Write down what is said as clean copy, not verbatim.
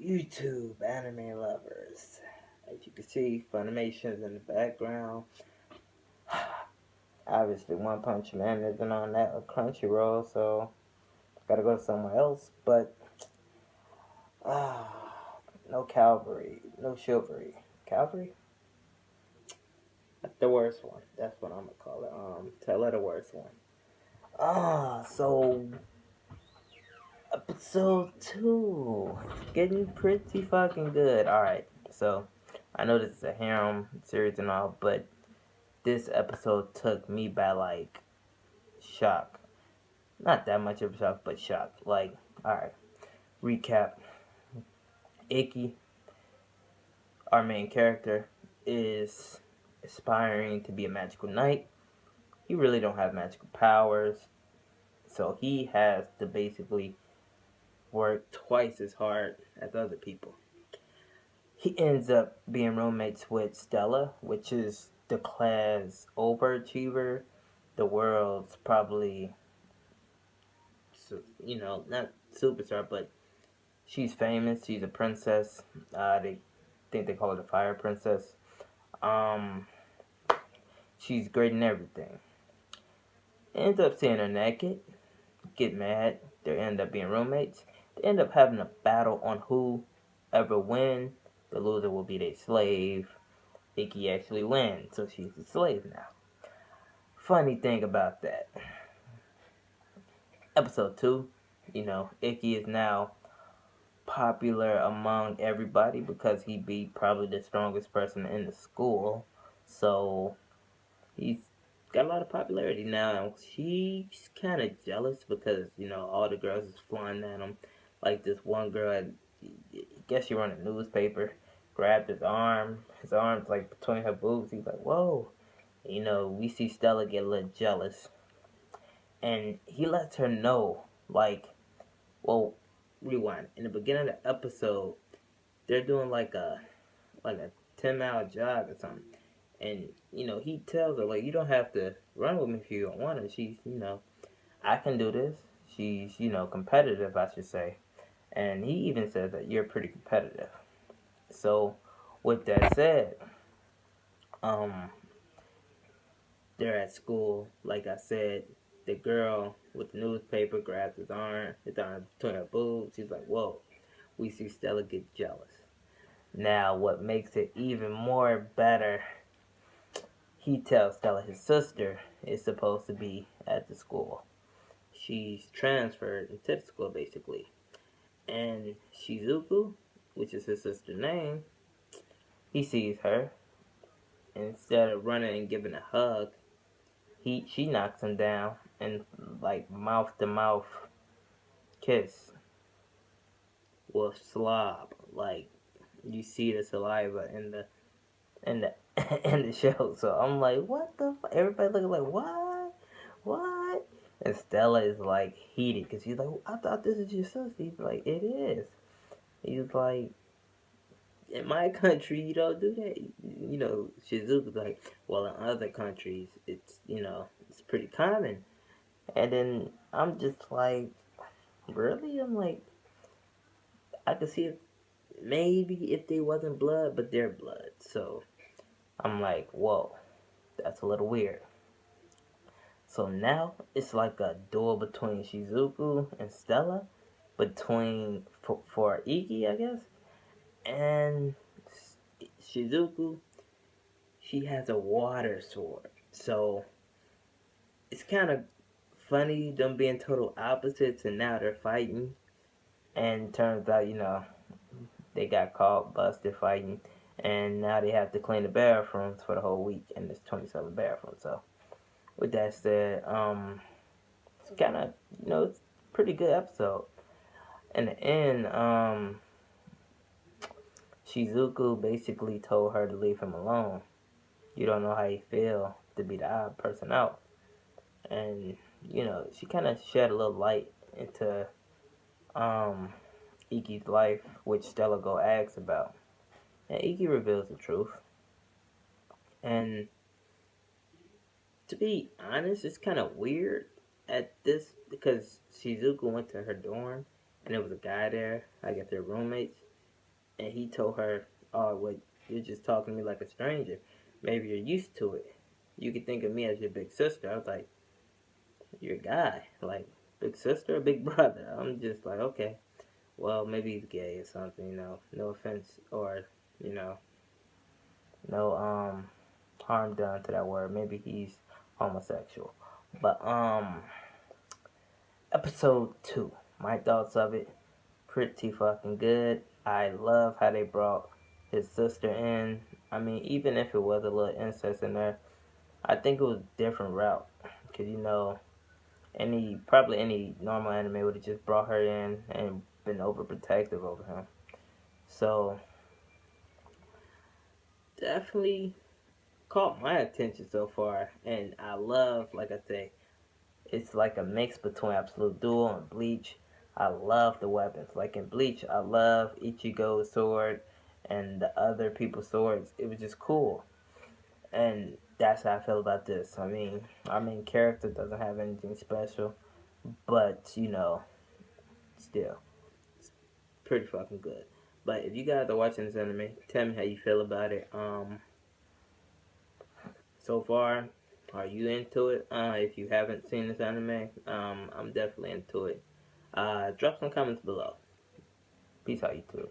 YouTube anime lovers. As you can see, Funimation's in the background. Obviously, One Punch Man isn't on that Crunchyroll, so gotta go somewhere else. But no Cavalry, no Chivalry. Cavalry? The worst one. That's what I'm gonna call it. Tell her the worst one. So episode 2, getting pretty fucking good. All right, so I know this is a harem series and all, but this episode took me by like shock. Not that much of a shock, but shock. Like, alright, recap. Ikki, our main character, is aspiring to be a magical knight. He really don't have magical powers, so he has to basically work twice as hard as other people. He ends up being roommates with Stella, which is the class overachiever, the world's probably, not superstar, but she's famous. She's a princess. They think they call her the Fire Princess. Um, she's great in everything. Ends up seeing her naked. Get mad. They end up being roommates. They end up having a battle on who ever win. The loser will be their slave. Ikki actually wins, so she's a slave now. Funny thing about that. Episode 2, Ikki is now popular among everybody because he be probably the strongest person in the school. So he's got a lot of popularity now. She's kind of jealous because all the girls is flying at him. Like this one girl, I guess she run a newspaper, grabbed his arm. His arm's like between her boobs. He's like, whoa. We see Stella get a little jealous, and he lets her know, like, well, rewind. In the beginning of the episode, they're doing like a 10-mile jog or something. And, he tells her, like, you don't have to run with me if you don't want to. She's, I can do this. She's, competitive, I should say. And he even says that you're pretty competitive. So, with that said, um, they're at school. Like I said, the girl with the newspaper grabs his arm between her boobs. She's like, whoa. We see Stella get jealous. Now, what makes it even more better, he tells Stella his sister is supposed to be at the school. She's transferred into the school, basically. And Shizuku, which is his sister's name, he sees her. Instead of running and giving a hug, she knocks him down and like mouth to mouth kiss. Well, slob. Like you see the saliva in the in the show. So I'm like, what the? Everybody looking like what? What? And Stella is like heated because she's like, I thought this is your sister. He's like, it is. He's like, in my country, you don't do that. Shizuku's like, well, in other countries, it's pretty common. And then I'm just like, really? I'm like, I could see it maybe if they wasn't blood, but they're blood. So I'm like, whoa, that's a little weird. So now it's like a duel between Shizuku and Stella, between for Ikki, I guess, and Shizuku. She has a water sword, so it's kind of funny them being total opposites, and now they're fighting. And turns out, they got caught, busted fighting, and now they have to clean the bathrooms for the whole week, and there's 27 bathrooms. So with that said, it's kind of it's a pretty good episode. In the end, Shizuku basically told her to leave him alone. You don't know how you feel to be the odd person out, and she kind of shed a little light into um Ikki's life, which Stella go asks about, and Ikki reveals the truth. And to be honest, it's kind of weird at this because Shizuku went to her dorm and there was a guy there. I guess they're roommates, And he told her, "Oh, wait, you're just talking to me like a stranger. Maybe you're used to it. You could think of me as your big sister." I was like, "You're a guy, like big sister or big brother?" I'm just like, okay, well, maybe he's gay or something, you know. No offense, or you know, no harm done to that word. Maybe he's homosexual. But episode 2, my thoughts of it, pretty fucking good. I love how they brought his sister in. I mean, even if it was a little incest in there, I think it was a different route. Cause you know, probably any normal anime would have just brought her in and been overprotective over him. So definitely caught my attention so far, and I love, like I say, it's like a mix between Absolute Duel and Bleach. I love the weapons. Like in Bleach, I love Ichigo's sword and the other people's swords. It was just cool. And that's how I feel about this. I mean, our main character doesn't have anything special, but you know, still, it's pretty fucking good. But if you guys are watching this anime, tell me how you feel about it. So far, are you into it? If you haven't seen this anime, I'm definitely into it. Drop some comments below. Peace out, YouTube.